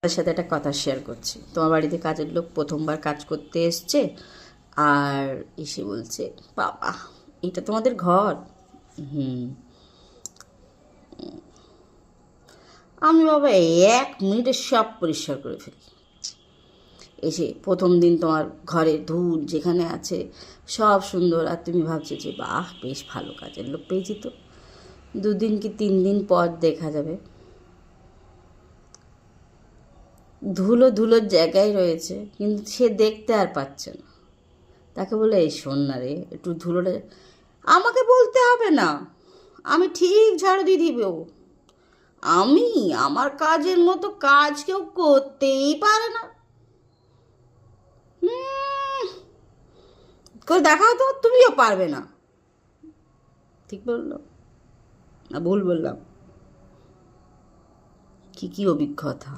তার সাথে একটা কথা শেয়ার করছি। তোমার বাড়িতে কাজের লোক প্রথমবার কাজ করতে এসছে, আর এসে বলছে, বাবা এটা তোমাদের ঘর? হুম। আমি বাবা 1 মিনিটে সব পরিষ্কার করে ফেলি। এসে প্রথম দিন তোমার ঘরে ধুল যেখানে আছে সব সুন্দর, আর তুমি ভাবছো যে বাহ বেশ ভালো কাজের লোক পেয়েছি। তো 2 দিন কি 3 দিন পর দেখা যাবে ধুলো ধুলোর জায়গায় রয়েছে, কিন্তু সে দেখতে আর পাচ্ছে না। তাকে বলে, এই শোন না রে, একটু ধুলোটা আমাকে বলতে হবে না, আমি ঠিক ঝাড়ু দিয়ে দিব। আমি আমার কাজের মতো কাজ কেউ করতেই পারে না। হুম, করে দেখাও তো, তুমিও পারবে না। ঠিক বললো না ভুল বললাম? কি কি অভিজ্ঞতা!